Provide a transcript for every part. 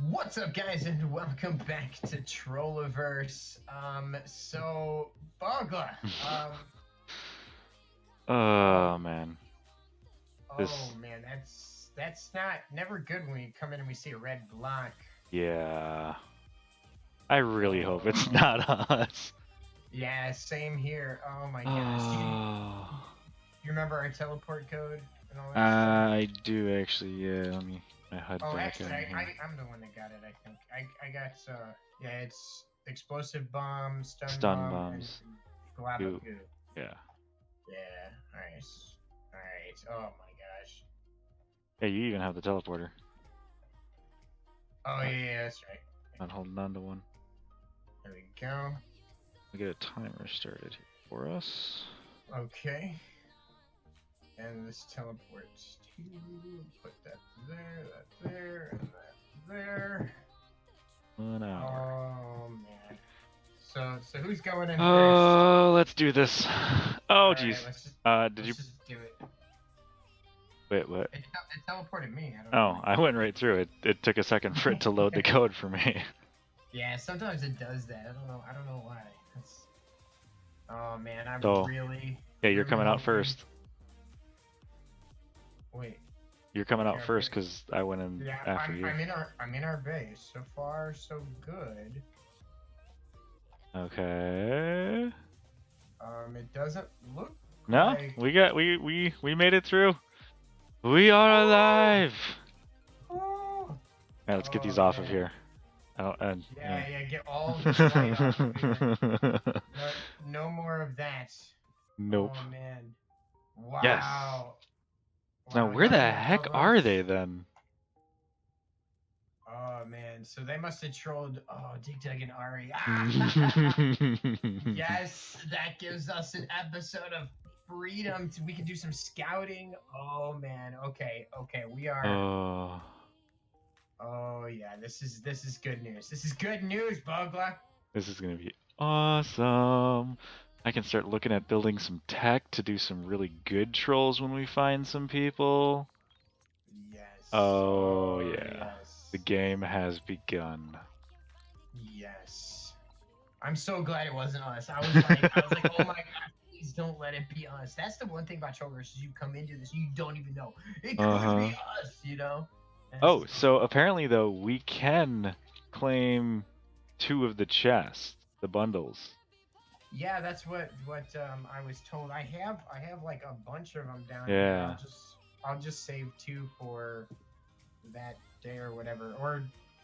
What's up, guys, and welcome back to Trolliverse. So Bogla, Oh oh, man, oh this man, that's not never good when we come in and we see a red block. yeah. I really hope it's Oh, not us. yeah, same here. Oh my gosh, Oh, you remember our teleport code and all that stuff? I do actually. Yeah, let me head Oh, back actually, in I, here. I I'm the one that got it. I think I got yeah, it's explosive bomb, stun Stun bomb, and bombs. lava Goo. goo. Yeah. Yeah, nice. Alright, oh my gosh. Hey, you even have the teleporter. Oh, Not, yeah, that's right. not holding on to one. There we go. We get a timer started here for us. Okay. And this teleports to put that there, and that there. 1 hour. Oh man. So who's going in first? Oh, let's do this. Oh, Alright, jeez. let's just Did you let's just do it. wait? What? It teleported me. I don't know Oh, why. I went right through it. It took a second for it to load the code for me. Yeah, sometimes it does that. I don't know why. That's, oh man, I'm So, really yeah, you're really coming out hoping. first. Wait. You're coming out Yeah, first because I went in yeah, after you. I'm in our base. So far, so good. Okay. It doesn't look No, like. we made it through. We are alive. Oh, Now let's get oh these off of man. here. Oh, and Yeah, yeah. Get all of this light off of here. No, no more of that. Nope. Oh man. Yes. Wow. Now Wow. where Y'all the did it heck above are they us. then? Oh man. So they must have trolled. Oh, Dig Dug and Ari. Yes, that gives us an episode of freedom. We can do some scouting. Oh man. Okay. Okay. We are. Oh, Oh yeah. This is good news. This is good news, Bogla. this is gonna be awesome. I can start looking at building some tech to do some really good trolls when we find some people. Yes. Oh Oh yeah. The yes. game has begun. Yes. I'm so glad it wasn't us. I was like, oh my god, please don't let it be us. That's the one thing about Trolliverse is you come into this, you don't even know. It could be Uh-huh. us, you know? And it's Oh, just, so apparently though we can claim 2 of the chests, the bundles. yeah, that's what I was told. I have like a bunch of them down here. Yeah. I'll just save 2 for that day or whatever. Or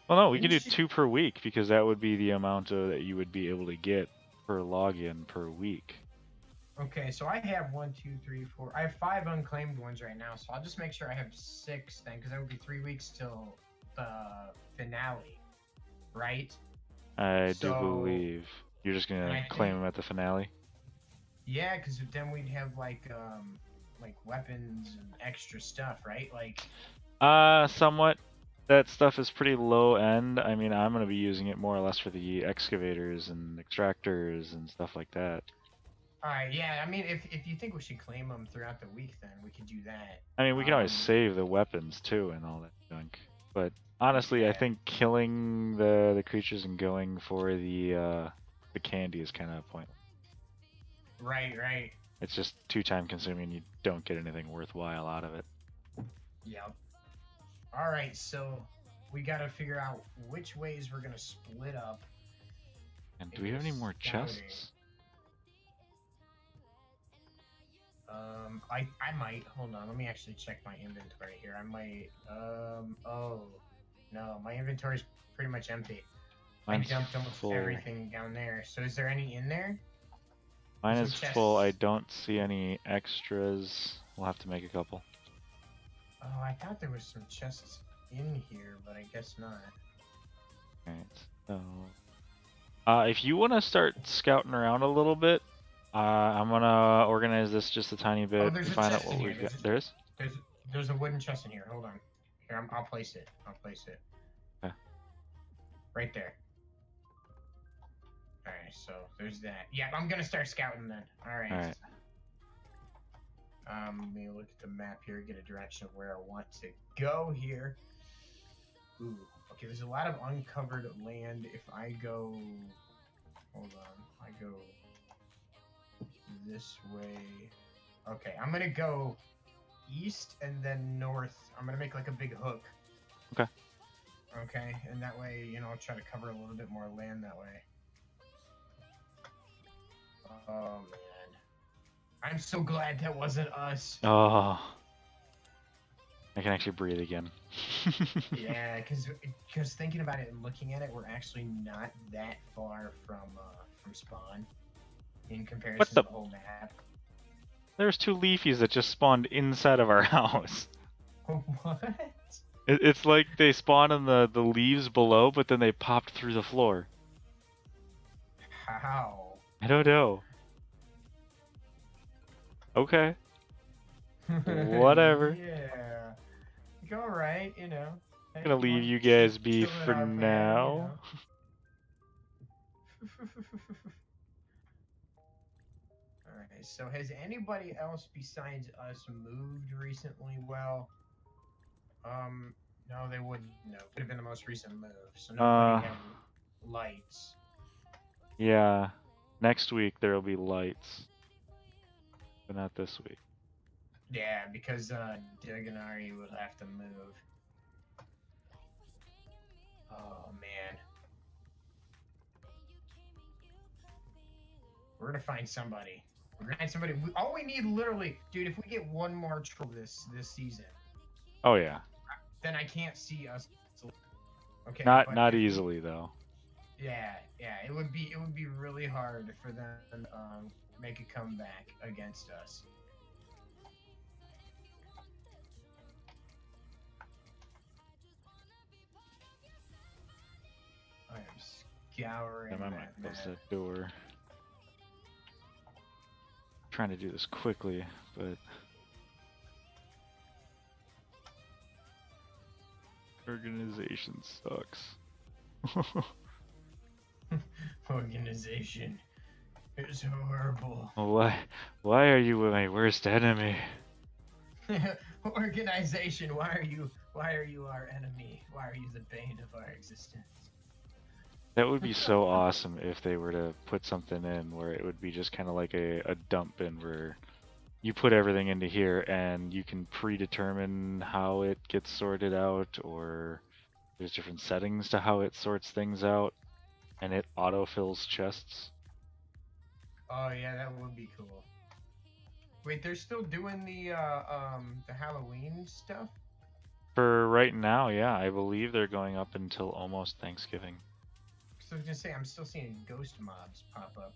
Well, no, we could didn't do she? 2 per week because that would be the amount that you would be able to get per login per week. Okay, so I have 1, 2, 3, 4. I have 5 unclaimed ones right now, so I'll just make sure I have 6 then, because that would be 3 weeks till the finale, right? I do So, believe you're just and gonna I claim think, them at the finale. yeah, because then we'd have like weapons and extra stuff, right? Like, Somewhat. That stuff is pretty low end. I mean, I'm gonna be using it more or less for the excavators and extractors and stuff like that. all right, yeah. I mean, if you think we should claim them throughout the week, then we could do that. I mean, we can always save the weapons too and all that junk. But honestly, I Yeah, think killing the creatures and going for the candy is kind of pointless. right, right. It's just too time consuming. You don't get anything worthwhile out of it. Yep. All right, so we got to figure out which ways we're gonna split up. And do we have any more chests? I might. Hold on, let me actually check my inventory here. I might. Oh, no, my inventory's pretty much empty. Mine's I dumped almost full. everything down there. So is there any in there? Mine Some is chests. full. I don't see any extras. We'll have to make a couple. Oh, I thought there was some chests in here, but I guess not. Alright, so... if you want to start scouting around a little bit, I'm gonna organize this just a tiny bit. Oh, there's a Find out chest what in here. we've got. There is? There's a wooden chest in here. Hold on. Here, I'll place it. I'll place it. Okay. Right there. Alright, so there's that. Yeah, I'm gonna start scouting then. Alright. Alright. Let me look at the map here, get a direction of where I want to go here. Ooh. Okay, there's a lot of uncovered land. If I go, hold on, I go this way. Okay, I'm gonna go east and then north. I'm gonna make like a big hook. Okay. Okay, and that way, you know, I'll try to cover a little bit more land that way. Oh man, I'm so glad that wasn't us. Oh, I can actually breathe again. Yeah, because thinking about it and looking at it, we're actually not that far from spawn in comparison the- to the whole map. There's 2 leafies that just spawned inside of our house. What? It's like they spawn in the leaves below, but then they popped through the floor. How? I don't know. Okay. Whatever. Yeah. Like, all right, you know. I'm gonna leave you guys be for now. Alright, so has anybody else besides us moved recently? Well, no, they wouldn't. No, would have been the most recent move. So nobody had lights. Yeah. Next week there'll be lights. But not this week. Yeah, because Diagonari will have to move. Oh man. We're gonna find somebody. We're gonna find somebody. All we need, literally, dude. If we get one more troll this season, Oh yeah. then I can't see us. Okay. Not easily though. Yeah, it would be really hard for them to make a comeback against us. I am scouring. I might close that door. Trying to do this quickly, but organization sucks. Organization is horrible. Why are you my worst enemy? Organization, why are you our enemy? Why are you the bane of our existence? That would be so awesome if they were to put something in where it would be just kind of like a dump bin where you put everything into here and you can predetermine how it gets sorted out, or there's different settings to how it sorts things out and it autofills chests. Oh yeah, that would be cool. Wait, they're still doing the Halloween stuff? For right now, yeah, I believe they're going up until almost Thanksgiving. So I was gonna say, I'm still seeing ghost mobs pop up.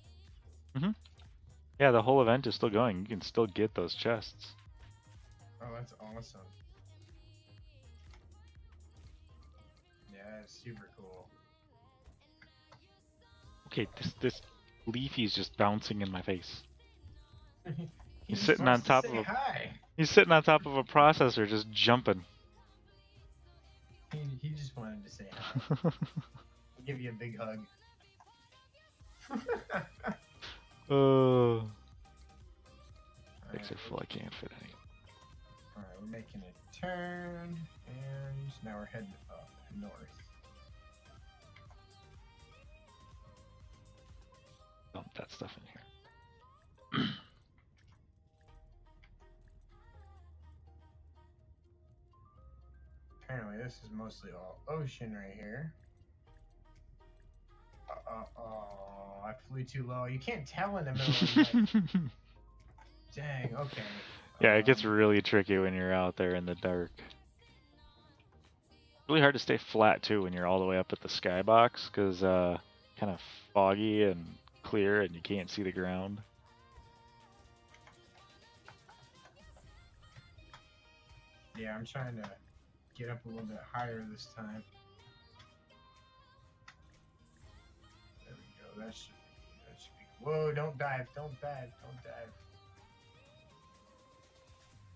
Yeah, the whole event is still going. You can still get those chests. Oh, that's awesome. Yeah, that's super cool. Okay, this leafy's just bouncing in my face. He's sitting on top of He's sitting on top of a processor, just jumping. He just wanted to say hi. I'll give you a big hug. Sticks are full. I can't fit any. Alright, we're making a turn, and now we're heading up north. Dump that stuff in here. Apparently this is mostly all ocean right here. Oh, I flew too low. You can't tell in the middle of the night. Dang, okay. Yeah, it gets really tricky when you're out there in the dark. Really hard to stay flat too when you're all the way up at the skybox, because kind of foggy and clear and you can't see the ground. Yeah, I'm trying to get up a little bit higher this time. There we go. That should be. Whoa! Don't dive! Don't dive! Don't dive!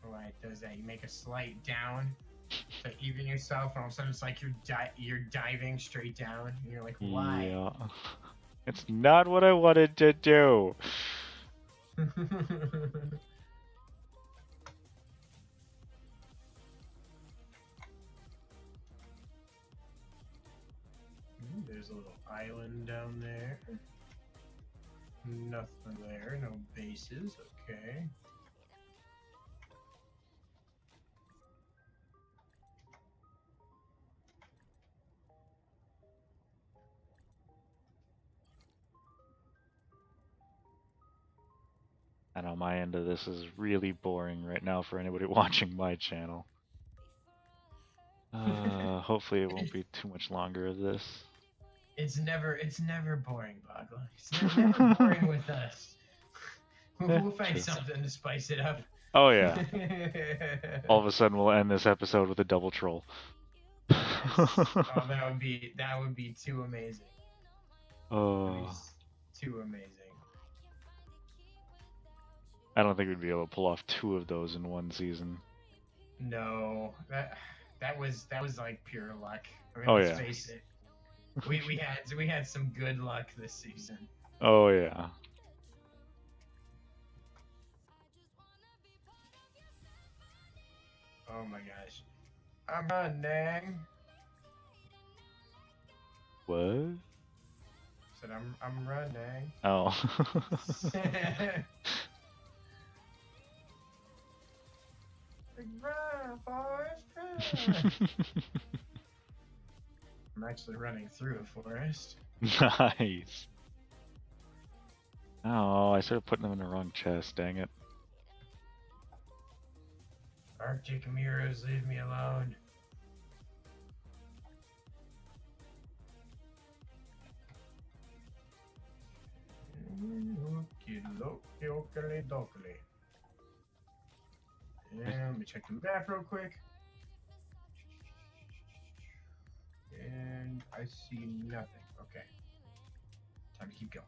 Why it does that? You make a slight down to even yourself, and all of a sudden it's like you're diving straight down. And you're like, why? Yeah. It's not what I wanted to do. a little island down there. Nothing there, no bases, okay. I know my end of this is really boring right now for anybody watching my channel. Hopefully it won't be too much longer of this. It's never boring, Bogla. It's never boring with us. We'll find something to spice it up. Oh yeah. All of a sudden we'll end this episode with a double troll. Yes. Oh, that would be too amazing. Oh. Too amazing. I don't think we'd be able to pull off 2 of those in one season. No, that was like pure luck. I mean, Oh, let's yeah. face it. We had some good luck this season. Oh yeah. Oh my gosh. I'm running. What? Said I'm running. Oh. Big run, forest run. I'm actually running through a forest. Nice. Oh, I started putting them in the wrong chest, dang it. Arctic mirrors, leave me alone. Okie dokie. And let me check the map real quick. And I see nothing. Okay. Time to keep going.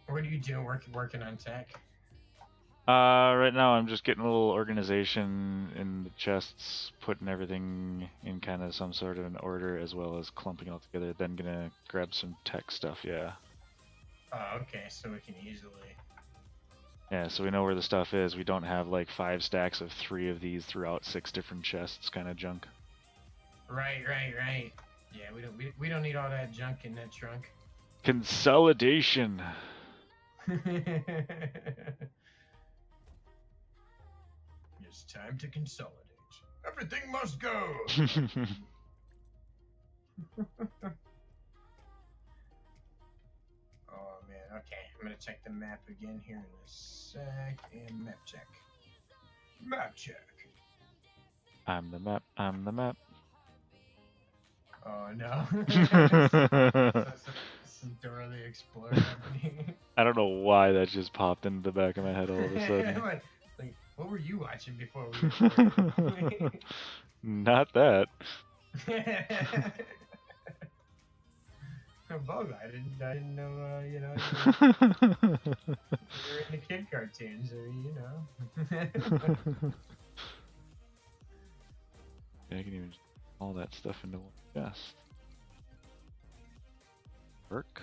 What are you doing? Working on tech? Right now I'm just getting a little organization in the chests, putting everything in kind of some sort of an order, as well as clumping it all together. Then gonna grab some tech stuff, yeah. Oh, okay, so we can easily... Yeah, so we know where the stuff is. We don't have like 5 stacks of 3 of these throughout 6 different chests kind of junk. Right. Yeah, we don't need all that junk in that trunk. Consolidation! It's time to consolidate. Everything must go! Oh man, okay. I'm gonna check the map again here in a sec. And map check. Map check. I'm the map, I'm the map. Oh no. Some Dora the Explorer happening. I don't know why that just popped into the back of my head all of a sudden. like, what were you watching before we recorded? Not that. Bogla, I didn't know, you know, you were into kid cartoons, or, you know. Yeah, I can even all that stuff into one chest. Work.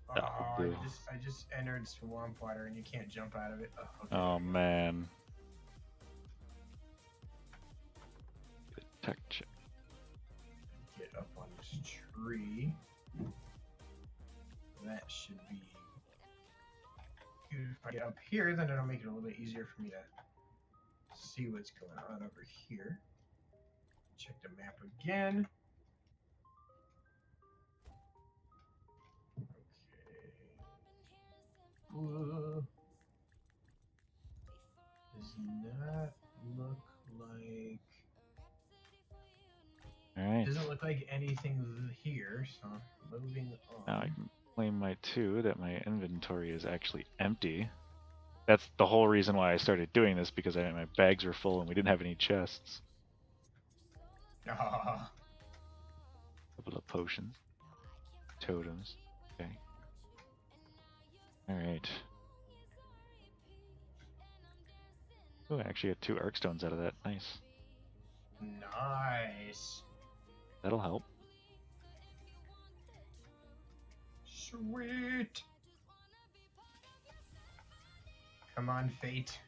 Oh, I just entered swamp water and you can't jump out of it. Oh, okay. Oh man. Tech check. Get up on this tree. That should be good. If I get up here, then it'll make it a little bit easier for me to see what's going on over here. Check the map again. Okay. Does not look like... Alright. Doesn't look like anything here, so moving on. Now I can claim my 2 that my inventory is actually empty. That's the whole reason why I started doing this, because my bags were full and we didn't have any chests. Oh. Couple of potions. Totems. Okay. All right. Oh, I actually got 2 arc stones out of that. Nice. Nice. That'll help. Sweet. Come on, fate.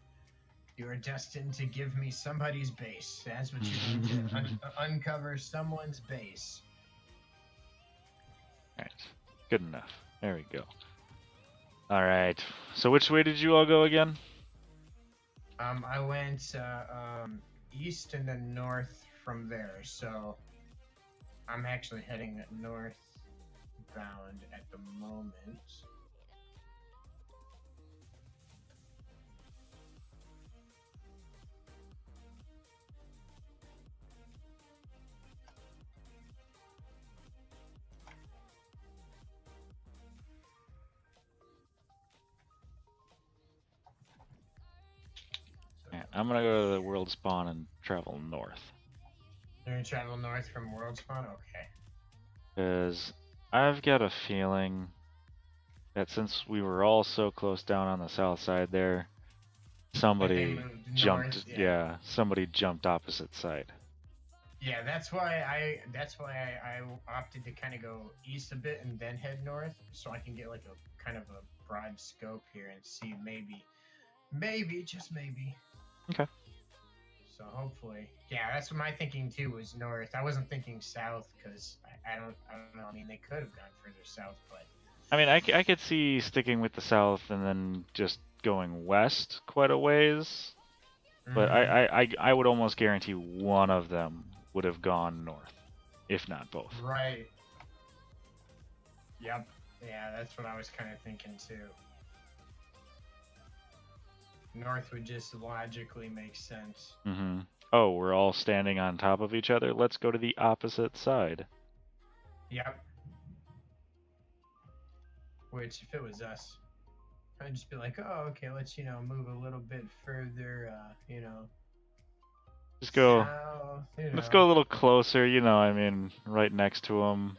You are destined to give me somebody's base. That's what you need to uncover someone's base. Alright. Good enough. There we go. Alright. So which way did you all go again? I went east and then north from there. So I'm actually heading northbound at the moment. Yeah, I'm gonna go to the world spawn and travel north. You're gonna travel north from world spawn? Okay. Because I've got a feeling that since we were all so close down on the south side there, somebody jumped. North, yeah, somebody jumped opposite side. Yeah, that's why I opted to kind of go east a bit and then head north, so I can get like a kind of a broad scope here and see maybe just maybe. Okay. So hopefully, yeah, that's what my thinking too was north. I wasn't thinking south because I don't know. I mean, they could have gone further south, but I mean, I could see sticking with the south and then just going west quite a ways. But I would almost guarantee one of them would have gone north, if not both. Right. Yep. Yeah, that's what I was kind of thinking too. North would just logically make sense. Mm-hmm. Oh, we're all standing on top of each other? Let's go to the opposite side. Yep. Which, if it was us, I'd just be like, oh, okay, let's, move a little bit further, Just go. south, Let's go a little closer, I mean, right next to them.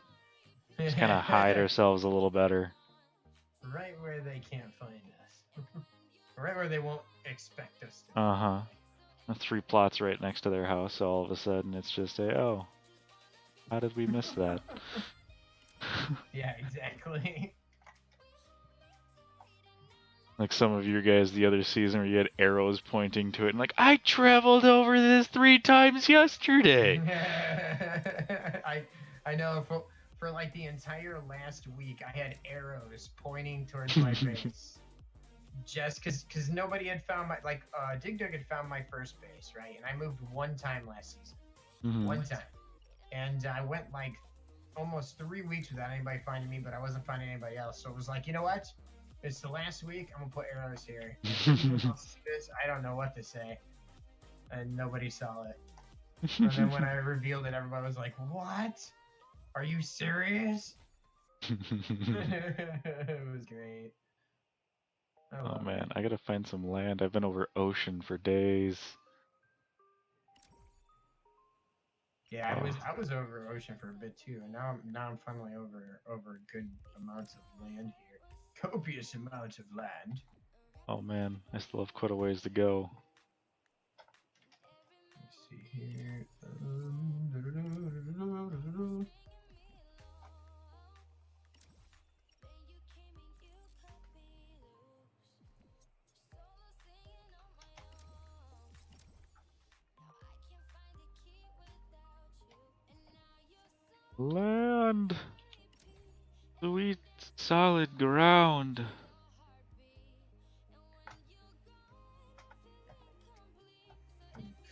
Just kind of hide ourselves a little better. Right where they can't find us. Right where they won't expect us to. Uh-huh. 3 plots right next to their house, so all of a sudden it's just oh, how did we miss that? Yeah, exactly. Like some of your guys the other season where you had arrows pointing to it and like, I traveled over this 3 times yesterday. I know for like the entire last week I had arrows pointing towards my base. Just because nobody had found my Dig Dug had found my first base, right? And I moved 1 time last season. Mm-hmm. 1 time. And I went like almost 3 weeks without anybody finding me, but I wasn't finding anybody else. So it was like, you know what? It's the last week. I'm gonna put arrows here. I don't know what to say, and nobody saw it. And then when I revealed it, everybody was like, "What? Are you serious?" It was great. Oh man, I gotta find some land. I've been over ocean for days. Yeah, I was over ocean for a bit too, and now I'm finally over good amounts of land here. Copious amounts of land. Oh man, I still have quite a ways to go. Let's see here. Land! Sweet, solid ground.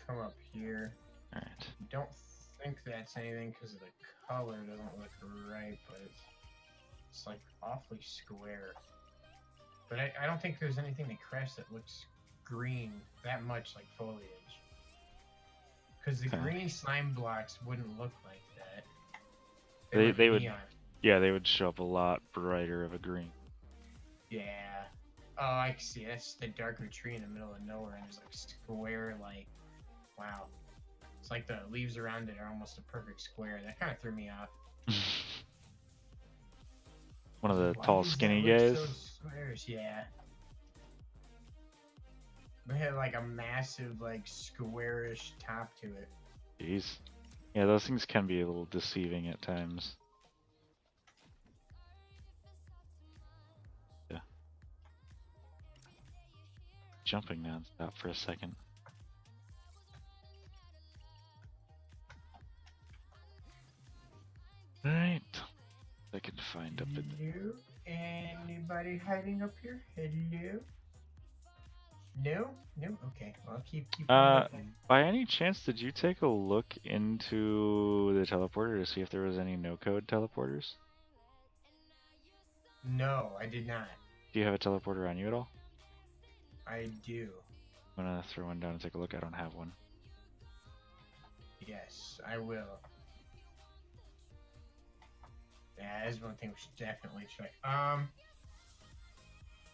Come up here. Alright. Don't think that's anything because the color doesn't look right, but it's like awfully square. But I don't think there's anything that crashed that looks green that much like foliage. Because the green slime blocks wouldn't look like that. They would, yeah, they would show up a lot brighter of a green. Yeah. Oh, I can see. That's the darker tree in the middle of nowhere, and there's like square, like, wow. It's like the leaves around it are almost a perfect square. That kind of threw me off. One of the Why tall, does skinny that look guys. so squarish? Yeah. It had like a massive, like squarish top to it. Jeez. Yeah, those things can be a little deceiving at times. Yeah. Jumping nonstop for a second. Alright. I can find up in Hello? Anybody hiding up here? Hello? No? No? Okay. Well, I'll keep looking. by any chance, did you take a look into the teleporter to see if there was any no-code teleporters? No, I did not. Do you have a teleporter on you at all? I do. I'm gonna throw one down and take a look. I don't have one. Yes, I will. Yeah, that's one thing we should definitely try.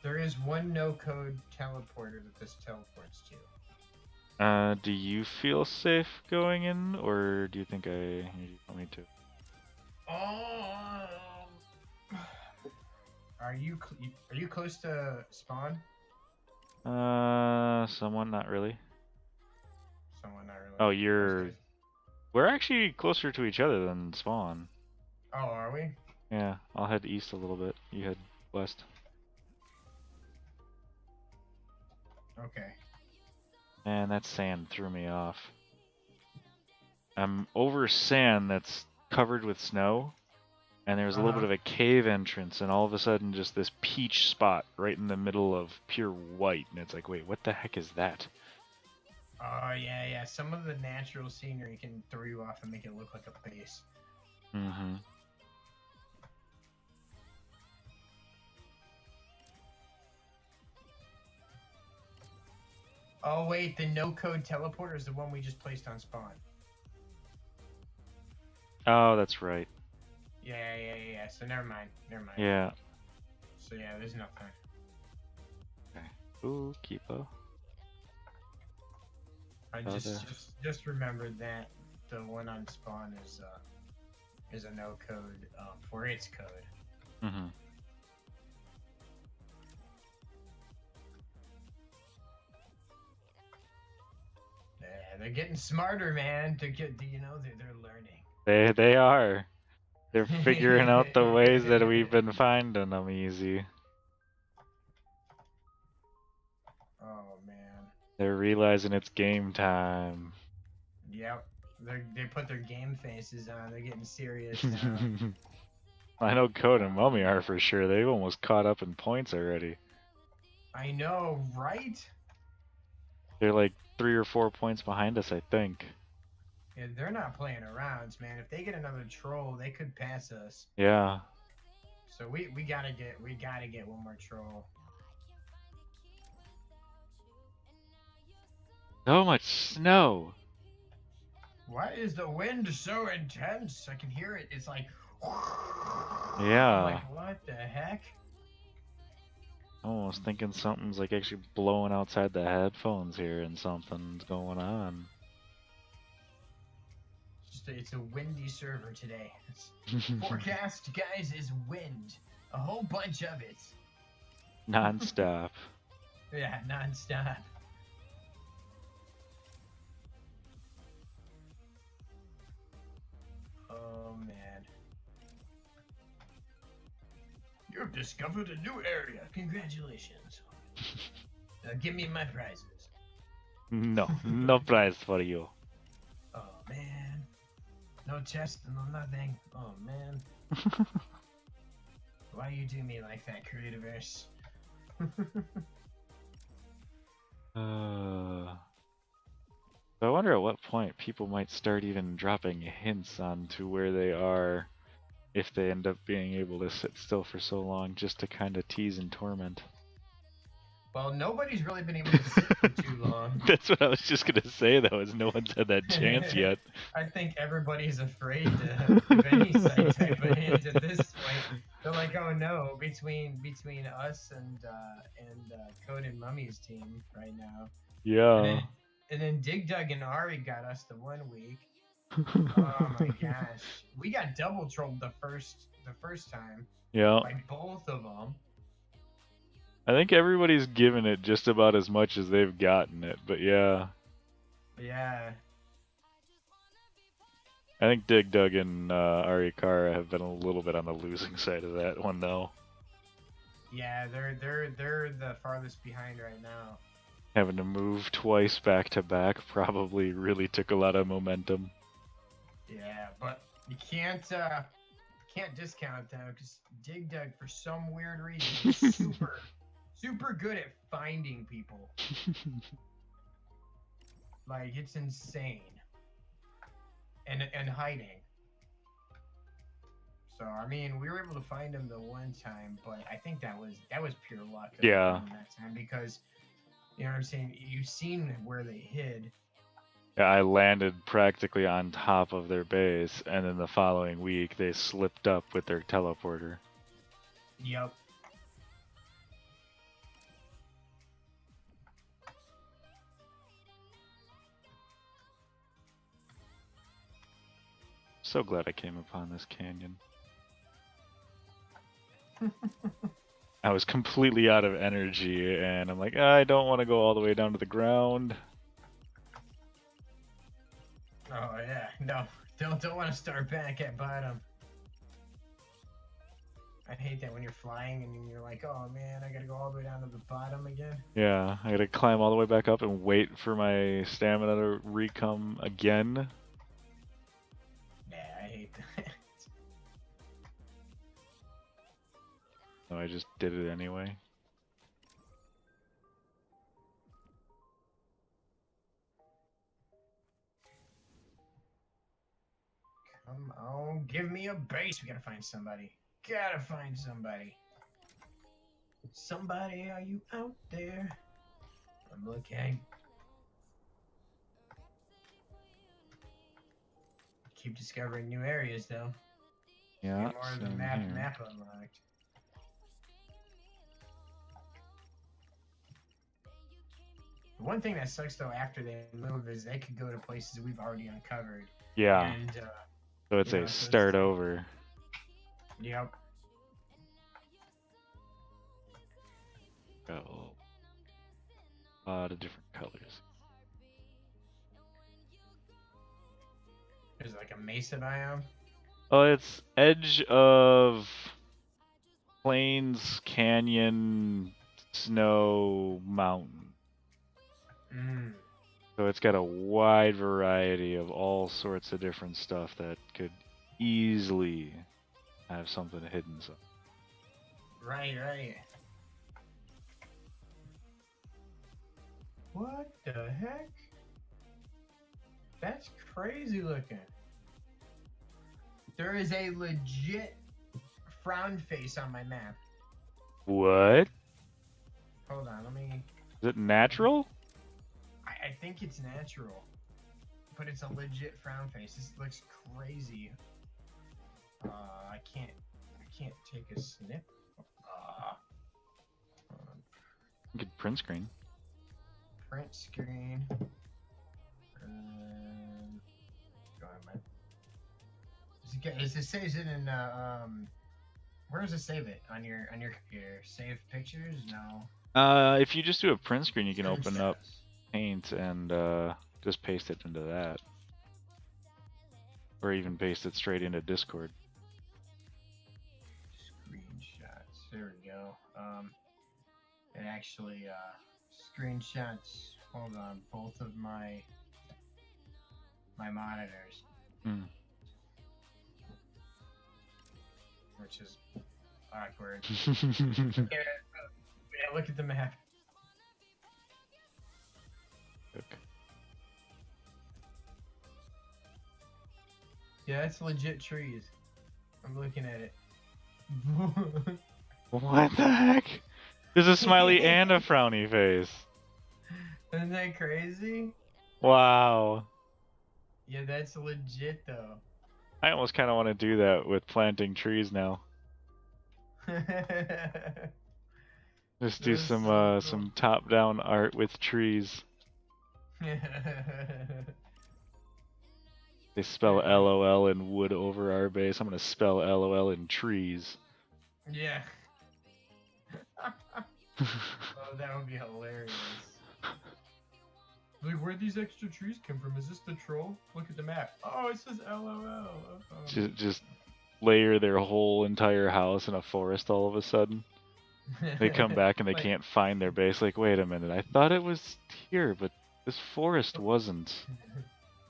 There is one no-code teleporter that this teleports to. Do you feel safe going in, or do you think you want me to? Are you close to spawn? Someone, not really. Someone not really. Oh, we're actually closer to each other than spawn. Oh, are we? Yeah, I'll head east a little bit. You head west. Okay. Man, that sand threw me off. I'm over sand that's covered with snow, and there's a little bit of a cave entrance, and all of a sudden just this peach spot right in the middle of pure white, and it's like, wait, what the heck is that? Oh, yeah. Some of the natural scenery can throw you off and make it look like a base. Mm-hmm. Oh, wait, the no-code teleporter is the one we just placed on spawn. Oh, that's right. Yeah. So never mind. Yeah. So yeah, there's nothing. Okay. Ooh, Kipo. I just remembered that the one on spawn is a no-code for its code. Mm-hmm. Yeah, they're getting smarter, man. They're learning. They are. They're figuring out the ways that we've been finding them easy. Oh man. They're realizing it's game time. Yep. They put their game faces on. They're getting serious now. I know Code and Mummy are for sure. They've almost caught up in points already. I know, right? They're like 3 or 4 points behind us, I think. Yeah, they're not playing around, man. If they get another troll, they could pass us. Yeah. So we gotta get one more troll. So much snow. Why is the wind so intense? I can hear it. It's like. Yeah. I'm like, what the heck? I'm almost thinking something's like actually blowing outside the headphones here and something's going on. It's a windy server today. Forecast, guys, is wind. A whole bunch of it. Non-stop. Yeah, non-stop. Oh, man. You've discovered a new area. Congratulations. Give me my prizes. No, no prize for you. Oh, man. No chest, no nothing. Oh, man. Why you do me like that, Trolliverse? I wonder at what point people might start even dropping hints onto where they are if they end up being able to sit still for so long just to kind of tease and torment. Well, nobody's really been able to sit for too long. That's what I was just going to say, though, is no one's had that chance yet. I think everybody's afraid to give any site type of hint at this point. They're like, oh no, between us and Code and Mummy's team right now. Yeah. And then Dig Dug and Ari got us the 1 week. Oh my gosh, we got double trolled the first time Yeah. by both of them. I think everybody's given it just about as much as they've gotten it, but yeah. Yeah. I think Dig Dug and Arikara have been a little bit on the losing side of that one though. Yeah, they're the farthest behind right now. Having to move twice back to back probably really took a lot of momentum. Yeah, but you can't discount them because Dig Dug, for some weird reason, is super good at finding people. Like, it's insane. And hiding. So I mean, we were able to find him the one time, but I think that was pure luck. Yeah. That time, because you know what I'm saying. You've seen where they hid. Yeah, I landed practically on top of their base, and then the following week they slipped up with their teleporter. Yep. So glad I came upon this canyon. I was completely out of energy, and I'm like, I don't want to go all the way down to the ground. Oh yeah, no, don't want to start back at bottom. I hate that when you're flying and then you're like, oh man, I gotta go all the way down to the bottom again. Yeah, I gotta climb all the way back up and wait for my stamina to recome again. Yeah, I hate that. So I just did it anyway. Come on, give me a base. We gotta find somebody. Gotta find somebody. Somebody, are you out there? I'm looking. Keep discovering new areas, though. Yeah. Get more of the map unlocked. The one thing that sucks though after they move is they could go to places we've already uncovered. Yeah. And, so it's a start over. Yep. Got a lot of different colors. There's like a mesa biome. Oh, it's edge of plains, canyon, snow, mountain. So it's got a wide variety of all sorts of different stuff that could easily have something hidden. So. Right. What the heck? That's crazy looking. There is a legit frown face on my map. What? Hold on, let me... Is it natural? I think it's natural. But it's a legit frown face. This looks crazy. I can't take a snip. Good print screen. Print screen. Go ahead, man. Does it save it in where does it save it? On your computer? Save pictures? No. If you just do a print screen, you can open up Paint and just paste it into that. Or even paste it straight into Discord. Screenshots. There we go. It actually screenshots. Hold on, both of my monitors. Which is awkward. Yeah, look at the map. Okay. Yeah, that's legit trees. I'm looking at it. What the heck? There's a smiley and a frowny face. Isn't that crazy? Wow. Yeah, that's legit though. I almost kind of want to do that with planting trees now. Just do some so cool. some top-down art with trees. They spell LOL in wood over our base. I'm gonna spell LOL in trees. Yeah. Oh, that would be hilarious. Like, where'd these extra trees come from? Is this the troll? Look at the map. Oh, it says LOL. Just layer their whole entire house in a forest all of a sudden. They come back and they can't find their base. Like, wait a minute, I thought it was here, but this forest wasn't.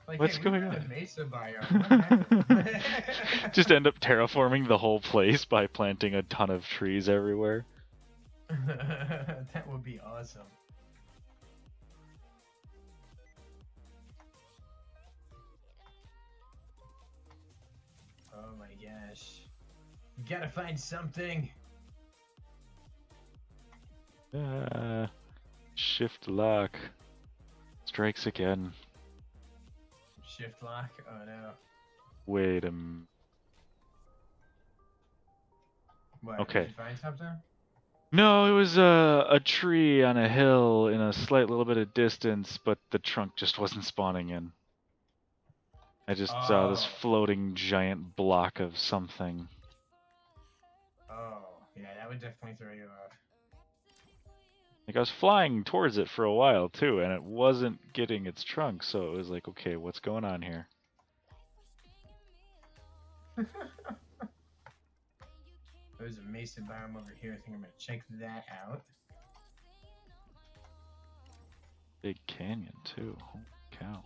Like, What's hey, going on? on? Mesa biome. Just end up terraforming the whole place by planting a ton of trees everywhere. That would be awesome. Oh my gosh. You gotta find something. Shift lock. Strikes again. Shift lock? Oh no. Wait a minute. What, Okay. did you find something? No, it was a tree on a hill in a slight little bit of distance, but the trunk just wasn't spawning in. I just saw this floating giant block of something. Oh, yeah, that would definitely throw you off. Like, I was flying towards it for a while, too, and it wasn't getting its trunk, so it was like, okay, what's going on here? There's a mesa biome over here. I think I'm gonna check that out. Big canyon, too. Holy cow.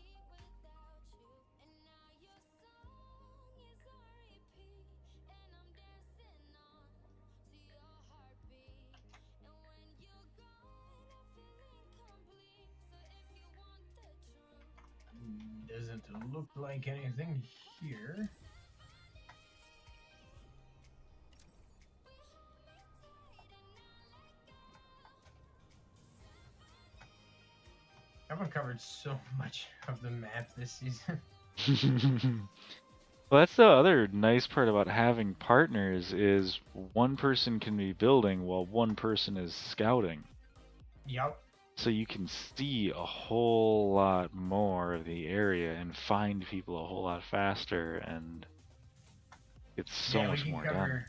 Doesn't look like anything here. I've uncovered so much of the map this season. Well, that's the other nice part about having partners is one person can be building while one person is scouting. Yup. So you can see a whole lot more of the area and find people a whole lot faster, and it's so much more done.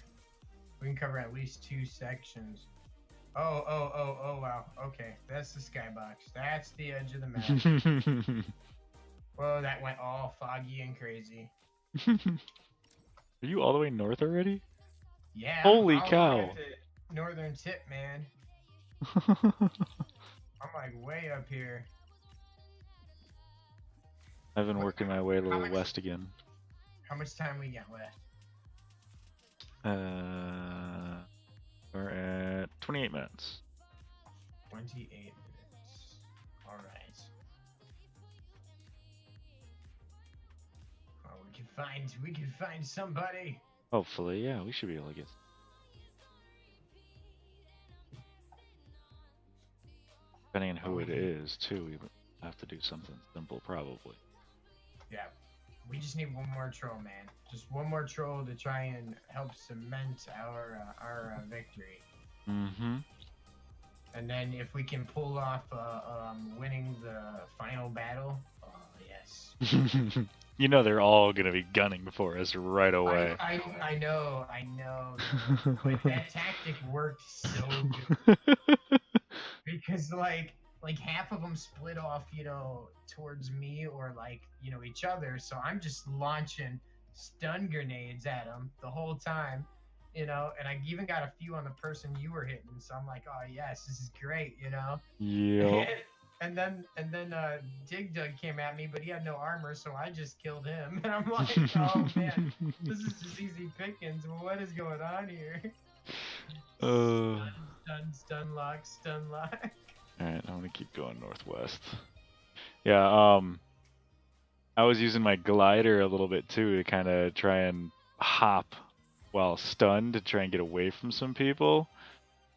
We can cover at least 2 sections. Oh, wow. Okay, that's the skybox. That's the edge of the map. Whoa, that went all foggy and crazy. Are you all the way north already? Yeah. Holy cow. Northern tip, man. I'm like way up here. I've been working my way a little west again. How much time we got left? We're at 28 minutes. 28 minutes. All right. Oh, we can find somebody. Hopefully, yeah, we should be able to get. Depending on who it is, too, we have to do something simple, probably. Yeah. We just need one more troll, man. Just one more troll to try and help cement our victory. Mm-hmm. And then if we can pull off winning the final battle, yes. You know they're all gonna be gunning for us right away. I know. But that tactic worked so good. Because like half of them split off, towards me or each other. So I'm just launching stun grenades at them the whole time, and I even got a few on the person you were hitting. So I'm like, oh yes, this is great, Yeah. And then Dig Dug came at me, but he had no armor, so I just killed him. And I'm like, oh man, this is just easy pickings. Well, what is going on here? Stun lock. Alright, I'm gonna keep going northwest. Yeah, I was using my glider a little bit too to kind of try and hop while stunned to try and get away from some people.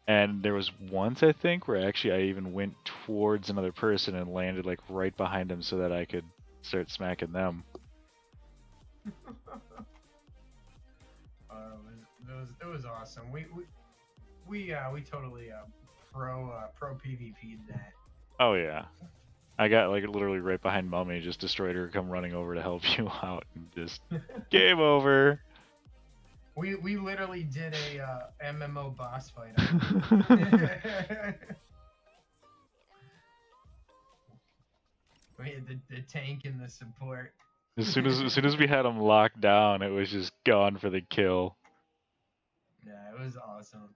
And there was once, I think, where actually I even went towards another person and landed like right behind him so that I could start smacking them. It was awesome. We totally pro PvP'd that. Oh yeah. I got like literally right behind Mummy, just destroyed her, come running over to help you out, and just game over. We literally did a MMO boss fight. We had the tank and the support. As soon as we had him locked down, it was just gone for the kill. Yeah, it was awesome.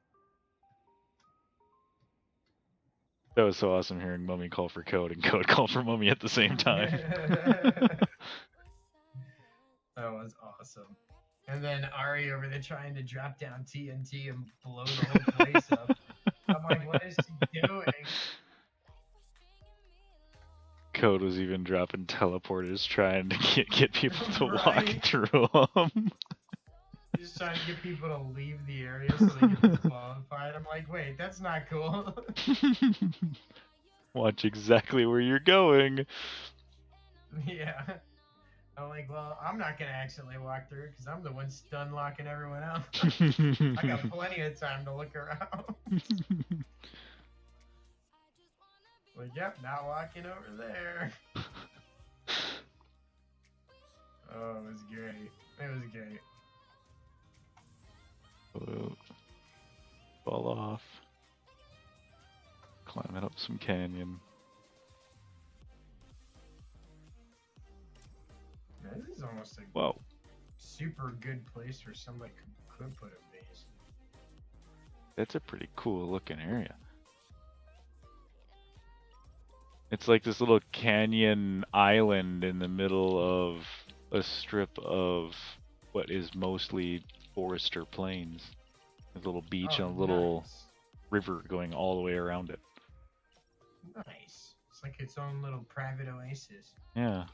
That was so awesome hearing Mummy call for Code and Code call for Mummy at the same time. That was awesome. And then Ari over there trying to drop down TNT and blow the whole place up. I'm like, what is she doing? Code was even dropping teleporters trying to get people to walk Right. through them. Just trying to get people to leave the area so they get disqualified. I'm like, wait, that's not cool. Watch exactly where you're going. Yeah. I'm like, well, I'm not going to accidentally walk through because I'm the one stun locking everyone else. I got plenty of time to look around. Like, yep, not walking over there. Oh, it was great. It was great. Oh, fall off. Climbing up some canyon. Man, this is almost a Whoa. super good place where somebody could put a base. That's a pretty cool looking area. It's like this little canyon island in the middle of a strip of what is mostly forester plains. There's a little beach and a little river going all the way around it. Nice. It's like its own little private oasis. Yeah.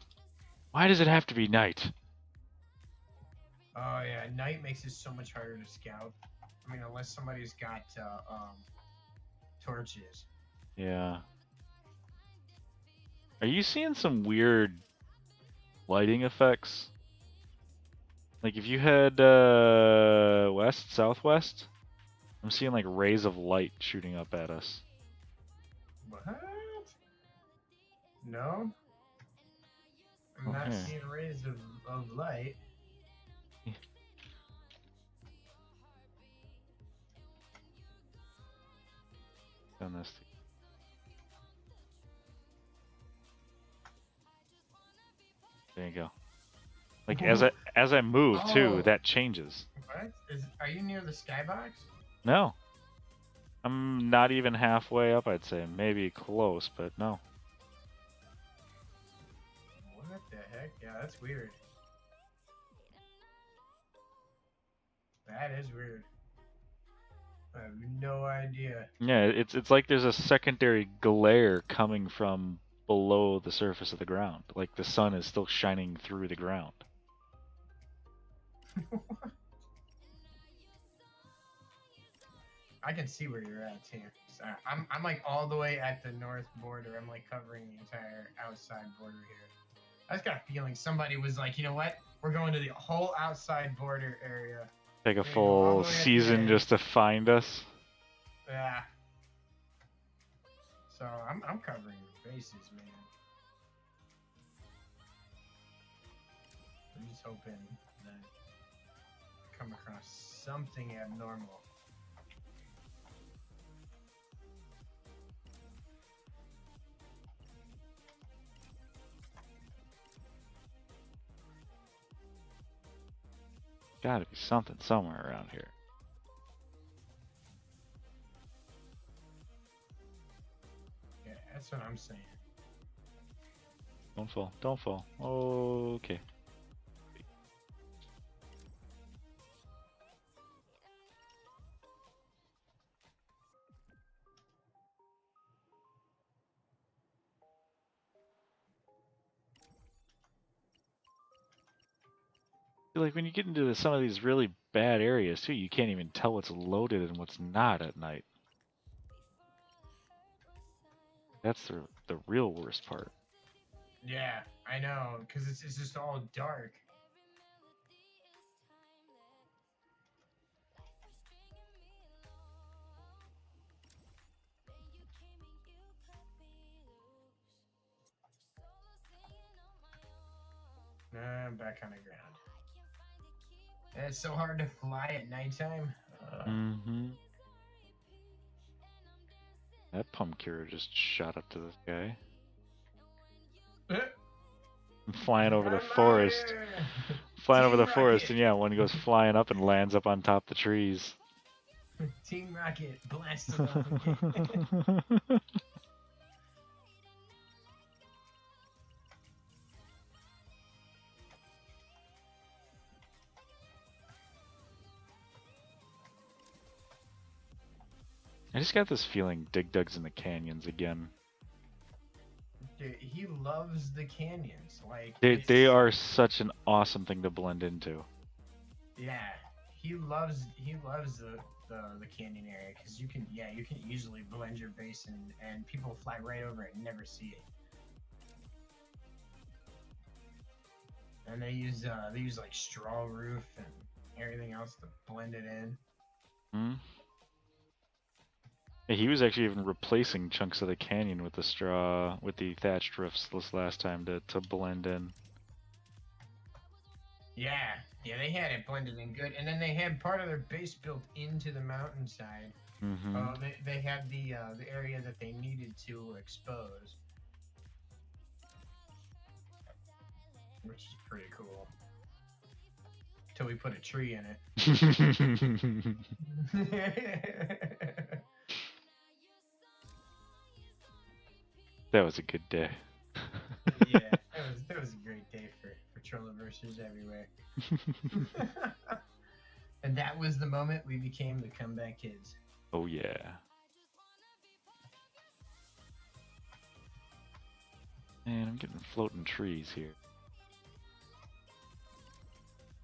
Why does it have to be night? Oh yeah, night makes it so much harder to scout. I mean, unless somebody's got torches. Yeah. Are you seeing some weird lighting effects? Like if you head west, southwest, I'm seeing like rays of light shooting up at us. What? No? I'm not Okay. seeing rays of light. Done this. There you go. Like as I move too, that changes. What? Are you near the skybox? No. I'm not even halfway up, I'd say. Maybe close, but no. What the heck? Yeah, that's weird. That is weird. I have no idea. Yeah, it's like there's a secondary glare coming from below the surface of the ground. Like the sun is still shining through the ground. I can see where you're at too. Sorry. I'm like all the way at the north border. I'm like covering the entire outside border here. I just got a feeling somebody was like, you know what? We're going to the whole outside border area. Take a full season just to find us. Yeah. So I'm covering the bases, man. I'm just hoping that I come across something abnormal. Gotta be something somewhere around here. Yeah, that's what I'm saying. Don't fall. Don't fall. Okay. Like when you get into some of these really bad areas too, you can't even tell what's loaded and what's not at night. That's the real worst part. Yeah, I know, because it's just all dark. I'm back on the ground. It's so hard to fly at nighttime. Mm-hmm. That pumpkin just shot up to this guy. I'm flying over the forest. Flying over the forest, and yeah, one goes flying up and lands up on top of the trees. Team Rocket blasted off again. I just got this feeling Dig Dug's in the canyons again. Dude, he loves the canyons. Like They are such an awesome thing to blend into. Yeah, he loves the canyon area because you can easily blend your base and people fly right over it and never see it. And they use like straw roof and everything else to blend it in. Hmm. Yeah, he was actually even replacing chunks of the canyon with the straw, with the thatched roofs this last time to blend in. Yeah, they had it blended in good, and then they had part of their base built into the mountainside. Mm-hmm. They had the area that they needed to expose, which is pretty cool. Till we put a tree in it. That was a good day. Yeah, that was a great day for Trolliverses everywhere. And that was the moment we became the comeback kids. Oh yeah. Man, I'm getting floating trees here.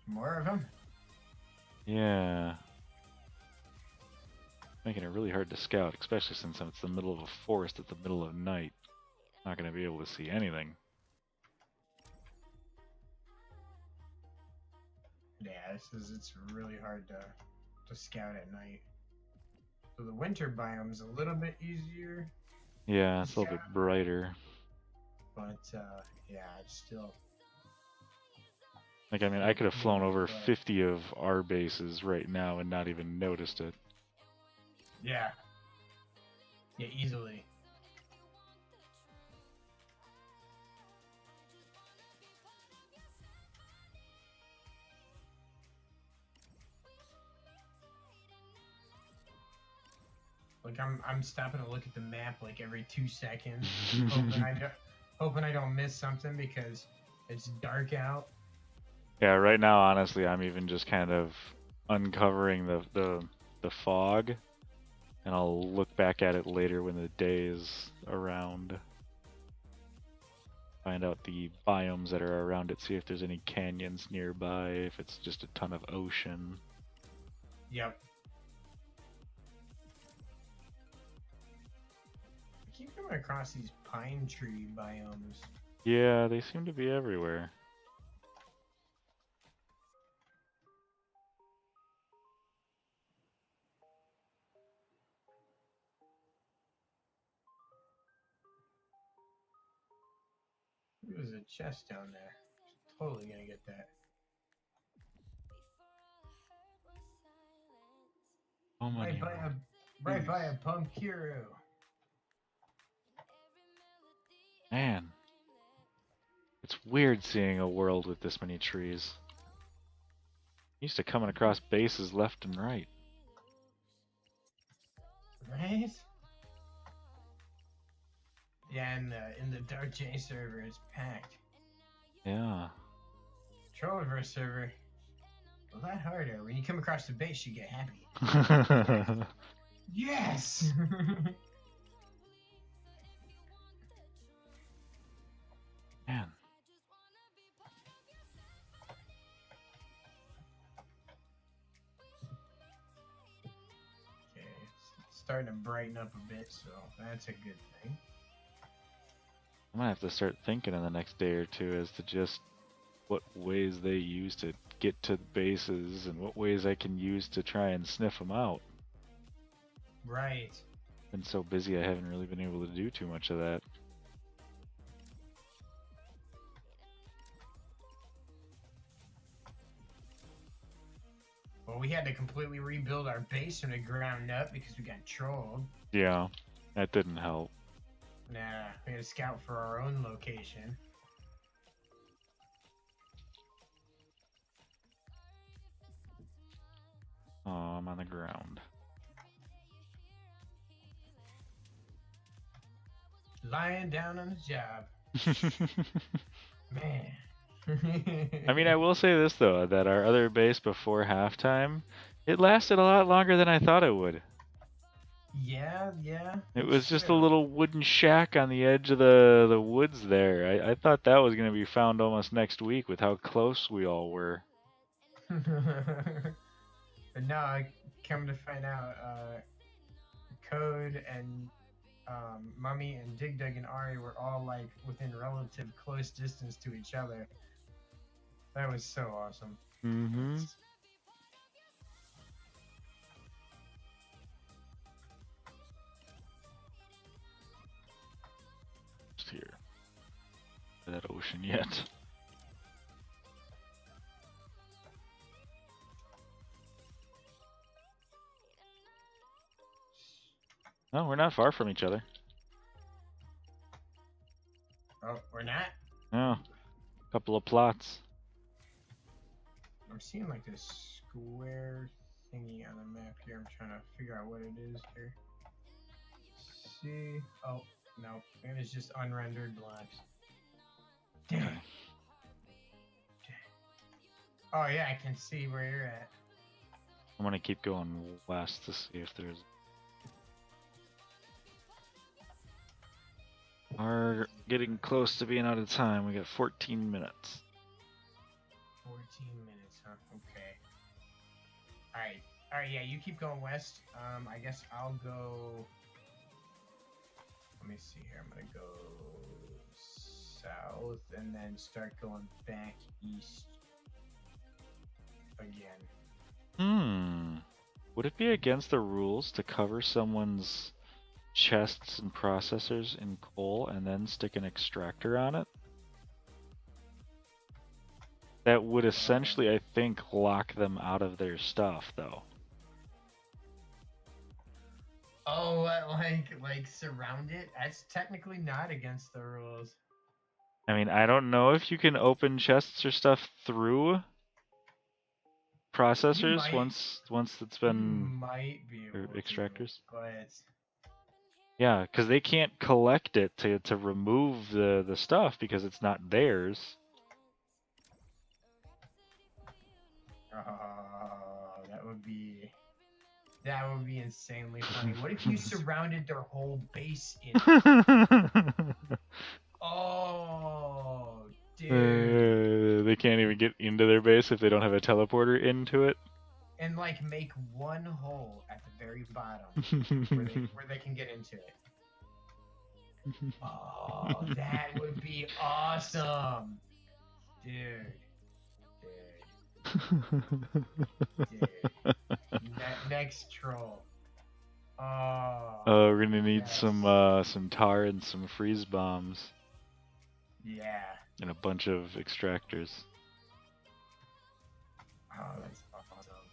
More of them? Yeah. Making it really hard to scout, especially since it's the middle of a forest at the middle of night. Not going to be able to see anything. Yeah, it's really hard to scout at night. So the winter biome's a little bit easier. Yeah, it's a little bit brighter. But yeah, it's still. Like, I mean, I could have flown over 50 of our bases right now and not even noticed it. Yeah. Yeah, easily. Like I'm stopping to look at the map like every 2 seconds, hoping I don't miss something because it's dark out. Yeah, right now, honestly, I'm even just kind of uncovering the fog, and I'll look back at it later when the day is around. Find out the biomes that are around it, see if there's any canyons nearby, if it's just a ton of ocean. Yep. I keep coming across these pine tree biomes. Yeah, they seem to be everywhere. There's a chest down there. Totally gonna get that. Oh my Right by a pumpkiro. Man. It's weird seeing a world with this many trees. Used to coming across bases left and right. Right? Yeah, in the Dark J server, it's packed. Yeah. Trolliverse server, a lot harder. When you come across the base, you get happy. Yes! Man. Okay, it's starting to brighten up a bit, so that's a good thing. I'm gonna have to start thinking in the next day or two as to just what ways they use to get to the bases and what ways I can use to try and sniff them out. Right. Been so busy I haven't really been able to do too much of that. Well, we had to completely rebuild our base from the ground up because we got trolled. Yeah, that didn't help. Nah, we had to scout for our own location. Oh, I'm on the ground. Lying down on the job. Man. I mean, I will say this though, that our other base before halftime, it lasted a lot longer than I thought it would. Yeah. It It's was just a true. little wooden shack on the edge of the woods there. I thought that was going to be found almost next week with how close we all were. But now I come to find out, Code and Mummy and Dig Dug and Ari were all like within relative close distance to each other. That was so awesome. Mm-hmm. Just here. That ocean yet. No, we're not far from each other. Oh, we're not? No. Couple of plots. I'm seeing like this square thingy on the map here. I'm trying to figure out what it is here. See? Oh, no. It is just unrendered blocks. Damn. Oh, yeah, I can see where you're at. I'm gonna keep going west to see if there's... We're getting close to being out of time. We got 14 minutes. 14 minutes, huh? Okay. Alright, yeah, you keep going west. I guess I'll go... Let me see here. I'm gonna go south and then start going back east again. Would it be against the rules to cover someone's chests and processors in coal and then stick an extractor on it? That would essentially, I think, lock them out of their stuff, though. Oh, like surround it? That's technically not against the rules. I mean, I don't know if you can open chests or stuff through processors once it's been might be able extractors. to, but yeah, because they can't collect it to remove the stuff because it's not theirs. Oh, that would be insanely funny. What if you surrounded their whole base in? Oh, dude. They can't even get into their base if they don't have a teleporter into it. And like make one hole at the very bottom where they can get into it. Oh, that would be awesome, dude. Next troll. Oh. We're gonna need some tar and some freeze bombs. Yeah. And a bunch of extractors. Oh, that's awesome.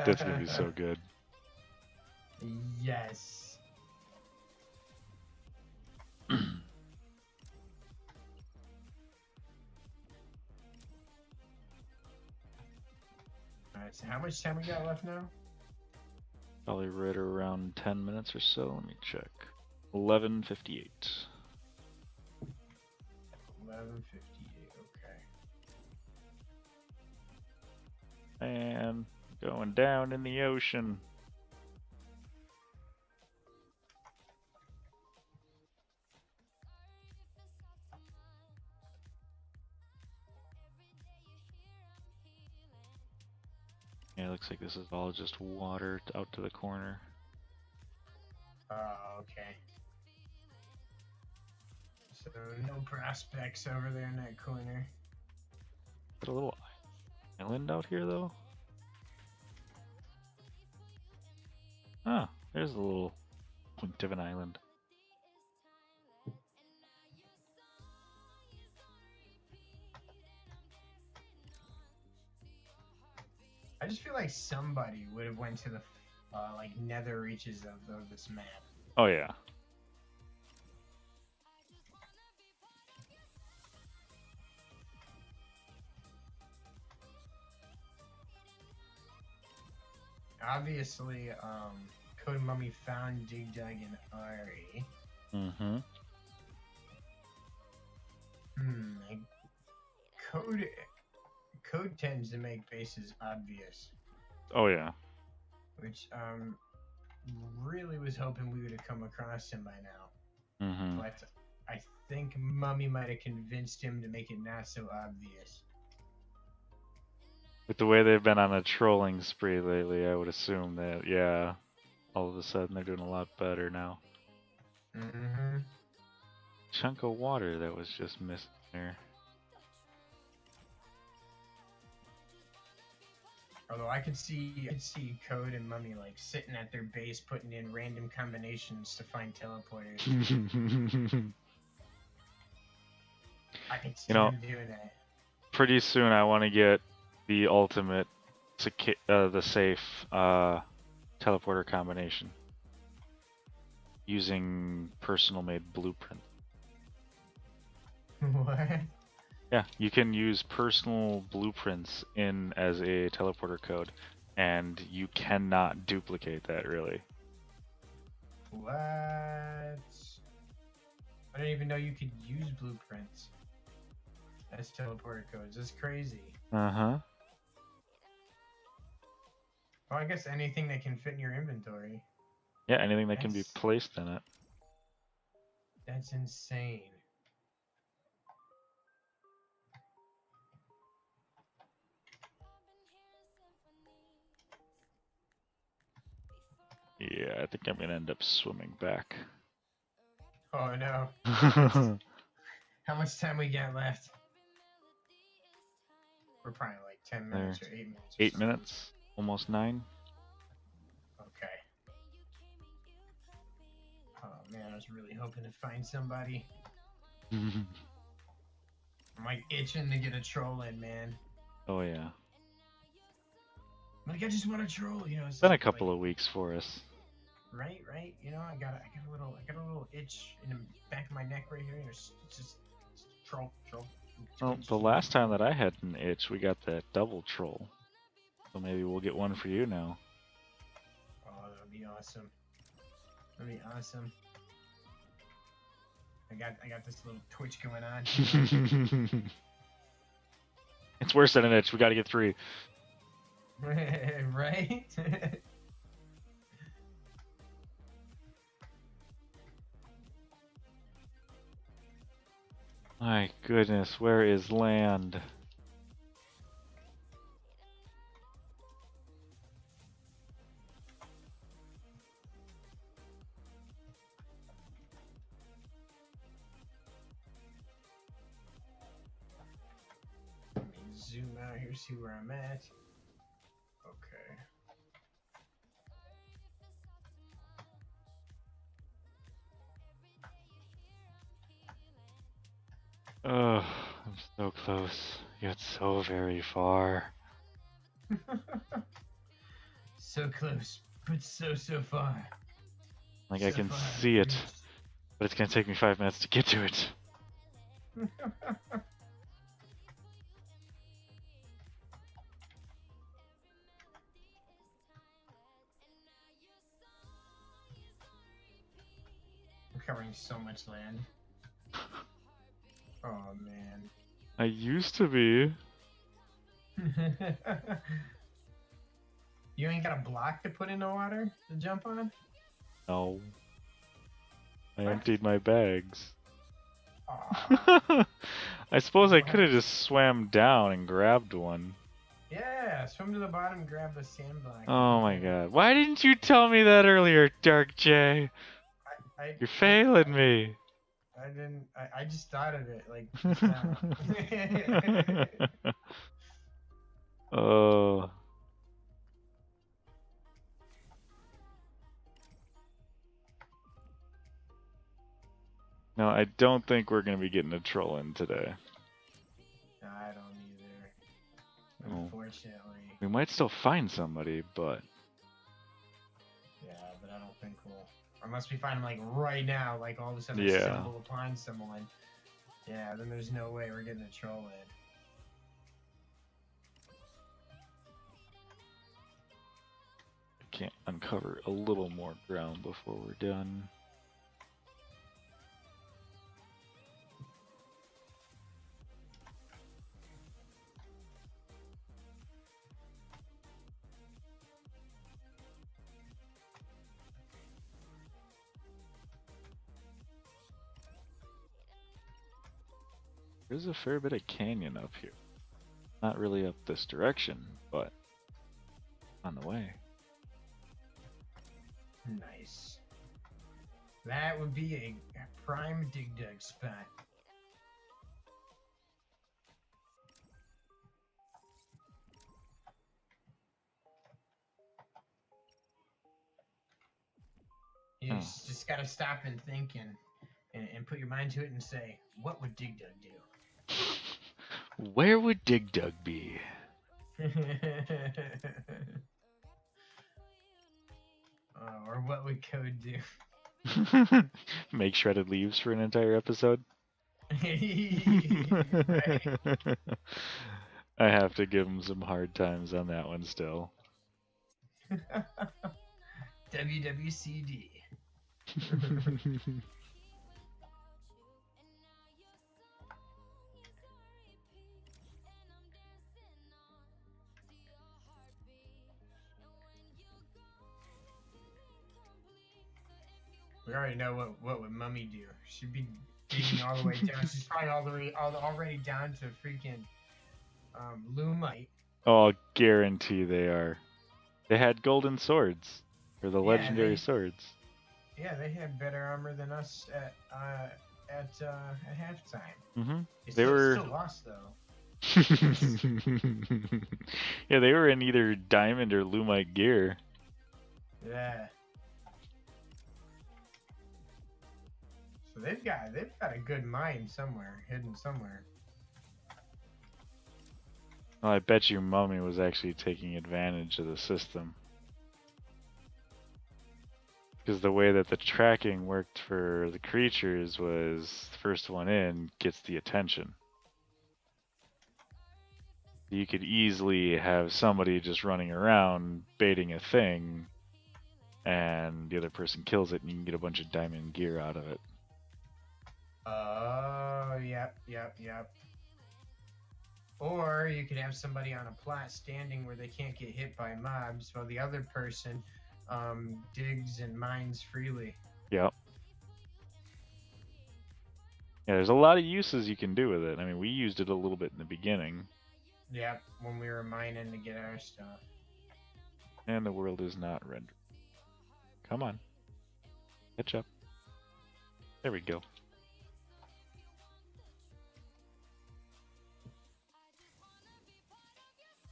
That's gonna be so good. Yes. Alright, so how much time we got left now? Probably right around 10 minutes or so. Let me check. 11:58. 11:58. Okay. And going down in the ocean. Yeah, it looks like this is all just water out to the corner. Oh, okay. So no prospects over there in that corner. Got a little island out here though. Ah, there's a little point of an island. I just feel like somebody would have went to the like nether reaches of this map. Oh yeah. Obviously, Code Mummy found Dig Dug and Ari. Mm-hmm. Like, Code tends to make bases obvious. Oh yeah. Which really was hoping we would have come across him by now. Mm-hmm. But I think Mummy might have convinced him to make it not so obvious. With the way they've been on a trolling spree lately, I would assume that, yeah, all of a sudden they're doing a lot better now. Mm-hmm. Chunk of water that was just missing there. Although I could see Code and Mummy like sitting at their base putting in random combinations to find teleporters. I could see them doing that. Pretty soon I want to get the ultimate, the safe teleporter combination using personal made blueprint. What? Yeah, you can use personal blueprints in as a teleporter code, and you cannot duplicate that really. What? I didn't even know you could use blueprints as teleporter codes. That's crazy. Uh-huh. Well, I guess anything that can fit in your inventory. Yeah, anything that can be placed in it. That's insane. Yeah, I think I'm gonna end up swimming back. Oh no. How much time we got left? We're probably like 10 minutes or 8 minutes. 8 minutes, almost 9. Okay. Oh man, I was really hoping to find somebody. I'm like itching to get a troll in, man. Oh yeah. Like I just want to troll, you know. It's been a couple of weeks for us. Right. You know, I got a little itch in the back of my neck right here. It's just troll. Well, the last time that I had an itch, we got that double troll. So maybe we'll get one for you now. Oh, that'd be awesome. That'd be awesome. I got this little twitch going on. It's worse than an itch. We got to get 3. Right? My goodness, where is land? Let me zoom out here, see where I'm at. Okay. Oh, I'm so close, yet so very far. So close, but so far. Like I can see it, but it's gonna take me 5 minutes to get to it. We're covering so much land. Oh man. I used to be. You ain't got a block to put in the water to jump on? No. I emptied my bags. I suppose I could have just swam down and grabbed one. Yeah, swim to the bottom and grab the sand block. Oh my god. Why didn't you tell me that earlier, Dark J? You're failing me. I didn't. I just thought of it like just now. Oh. No, I don't think we're gonna be getting a troll in today. No, I don't either. Oh. Unfortunately. We might still find somebody, but Yeah, but I don't think we'll. Unless we find them like right now, like all of a sudden Yeah. assemble upon someone. Yeah, then there's no way we're getting a troll in. I can't uncover a little more ground before we're done. There's a fair bit of canyon up here. Not really up this direction, but on the way. Nice. That would be a prime dig dug spot. You just gotta stop and think and put your mind to it and say, what would dig dug do? Where would Dig Dug be? Or what would code do? Make shredded leaves for an entire episode? Right. I have to give him some hard times on that one still. WWCD. We already know what would Mummy do. She'd be digging all the way down. She's probably already down to freaking Lumite. Oh, I'll guarantee they are. They had golden swords, or the legendary swords. Yeah, they had better armor than us at halftime. Mm-hmm. They were still lost though. Yeah, they were in either diamond or Lumite gear. Yeah. So they've got a good mine somewhere, hidden somewhere. Well, I bet you Mummy was actually taking advantage of the system. Because the way that the tracking worked for the creatures was the first one in gets the attention. You could easily have somebody just running around baiting a thing, and the other person kills it, and you can get a bunch of diamond gear out of it. Oh, yep. Or you could have somebody on a plot standing where they can't get hit by mobs, while the other person digs and mines freely. Yep. Yeah, there's a lot of uses you can do with it. I mean, we used it a little bit in the beginning. Yep, when we were mining to get our stuff. And the world is not rendered. Come on. Catch up. There we go.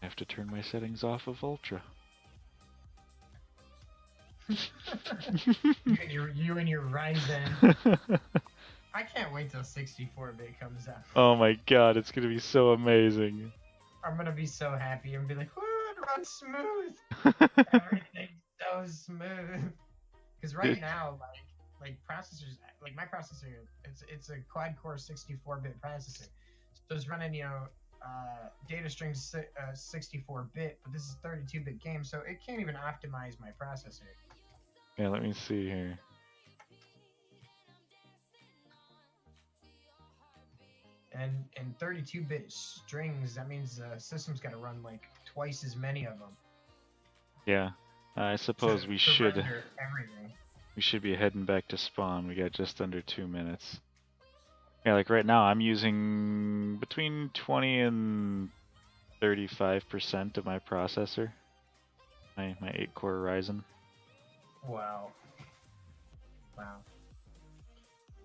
I have to turn my settings off of Ultra. you and your Ryzen. I can't wait till 64-bit comes out. Oh my god, it's gonna be so amazing. I'm gonna be so happy and be like, whoo, it runs smooth. Everything's so smooth. Because right now, like processors, like my processor, it's a quad-core 64-bit processor. So it's running, data strings 64-bit, but this is 32-bit game, so it can't even optimize my processor. Yeah, let me see here. And 32-bit strings, that means the system's got to run like twice as many of them. Yeah, I suppose we should. Everything. We should be heading back to spawn. We got just under 2 minutes. Yeah, like right now, I'm using between 20 and 35% of my processor. My 8-core Ryzen. Wow.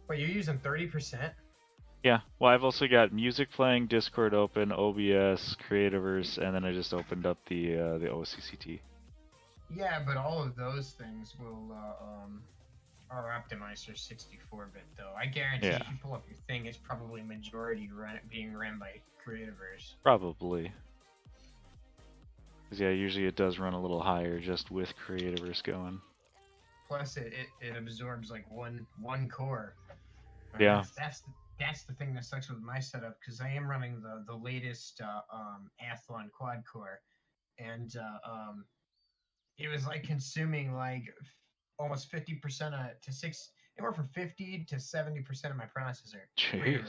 Wait, you're using 30%? Yeah, well, I've also got music playing, Discord open, OBS, Trolliverse, and then I just opened up the OCCT. Yeah, but all of those things are optimized for 64-bit though. I guarantee if you pull up your thing, it's probably majority being ran by Trolliverse. Probably. 'Cause, yeah, usually it does run a little higher just with Creativerse going. Plus, it absorbs like one core. And Yeah. that's the thing that sucks with my setup, because I am running the latest Athlon quad core, and it was like consuming like almost 50% anywhere from 50 to 70% of my processor. Jeez.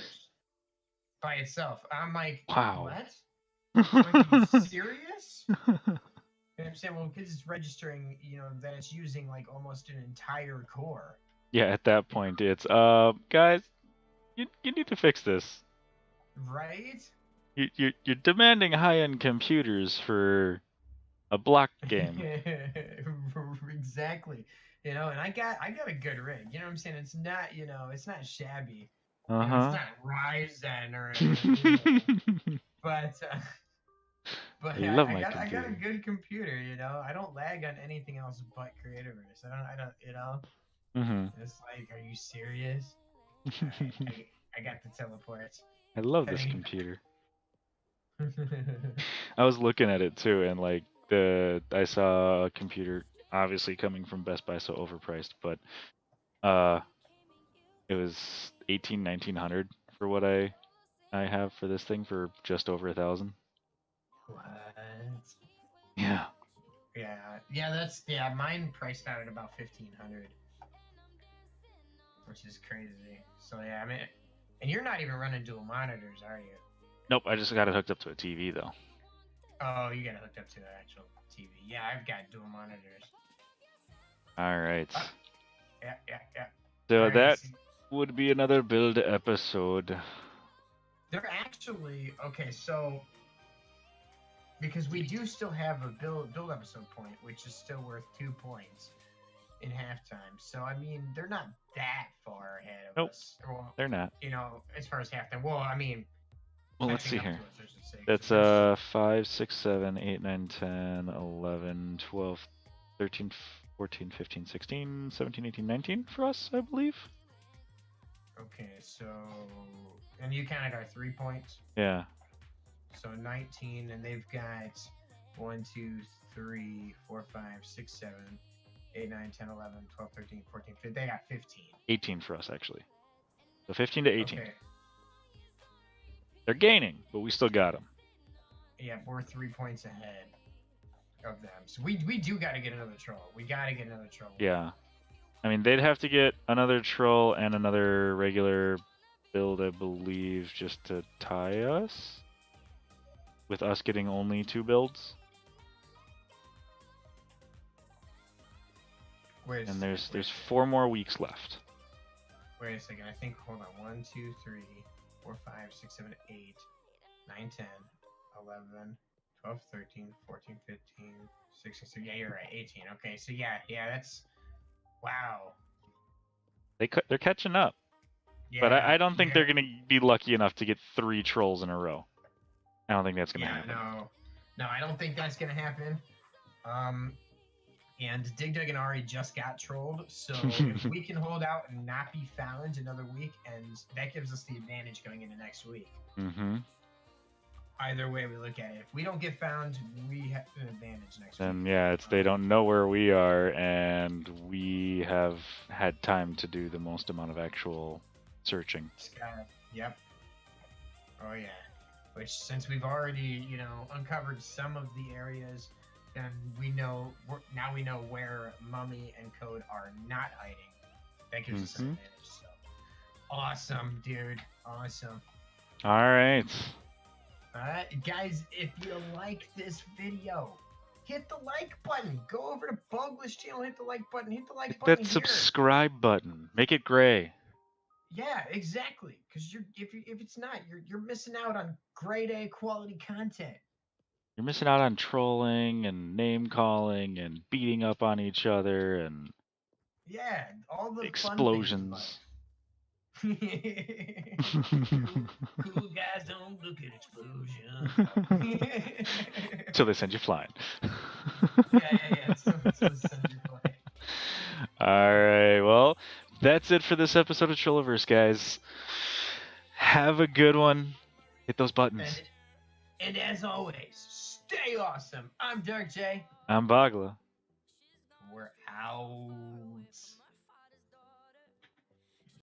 By itself. I'm like, Wow. what? I'm like, are you serious? You know what I'm saying? Well, because it's registering, that it's using like almost an entire core. Yeah, at that point, it's guys, you need to fix this. Right? You're demanding high-end computers for a block game. Exactly. And I got a good rig. You know what I'm saying? It's not, it's not shabby. It's not Ryzen or anything. But I love my I got computer. a good computer. I don't lag on anything else but Creativerse. I don't. It's like, are you serious? I got the teleport. I love this computer. I was looking at it too, and like I saw a computer obviously coming from Best Buy, so overpriced, but it was 1900 for what I have for this thing for just over 1,000. What? Yeah. Yeah. Mine priced out at about 1,500, which is crazy. So yeah, I mean, and you're not even running dual monitors, are you? Nope, I just got it hooked up to a TV though. Oh, you got it hooked up to the actual TV. Yeah, I've got dual monitors. All right. Yeah. So right, that would be another build episode. They're actually okay. So because we do still have a build episode point, which is still worth 2 points in halftime. So I mean, they're not that far ahead of us. Well, they're not. As far as halftime. Well, I mean. Well, let's see here. That's 5, 6, 7, 8, 9, 10, 11, 12, 13, 14, 15, 16, 17, 18, 19 for us, I believe. Okay, so and you counted our 3 points. Yeah. So 19, and they've got 1, 2, 3, 4, 5, 6, 7, 8, 9, 10, 11, 12, 13, 14, 15. They got 15. 18 for us, actually. So 15 to 18. Okay. They're gaining, but we still got them. Yeah, we're 3 points ahead of them. So we do got to get another troll. We got to get another troll. Yeah. I mean, they'd have to get another troll and another regular build, I believe, just to tie us. With us getting only 2 builds. And there's 4 more weeks left. Wait a second. I think, hold on. 1, 2, 3, 4, 5, 6, 7, 8, 9, 10, 11, 12, 13, 14, 15, 16. So yeah, you're right. 18. Okay, so yeah, that's wow. They're catching up. Yeah, but I don't think they're gonna be lucky enough to get 3 trolls in a row. I don't think that's gonna happen. No, I don't think that's gonna happen. And Dig Dug and Ari just got trolled, so if we can hold out and not be found another week, and that gives us the advantage going into next week. Either way we look at it, if we don't get found, we have an advantage next week. And yeah, they don't know where we are, and we have had time to do the most amount of actual searching. Yep. Oh yeah. Which, since we've already, uncovered some of the areas, then we know where Mummy and Code are not hiding. That gives us an advantage. So awesome, dude. Awesome. All right. Guys, if you like this video, hit the like button. Go over to Bogla's channel, hit the like button. Hit the like button. That subscribe button. Make it gray. Yeah, exactly. Because if it's not, you're missing out on grade A quality content. You're missing out on trolling and name calling and beating up on each other and all the explosions. Cool guys don't look at explosions. Till they send you flying. Yeah. Till they send you flying. All right, well, that's it for this episode of Trolliverse, guys. Have a good one. Hit those buttons. And as always, stay awesome. I'm Derek J. I'm Bogla. We're out.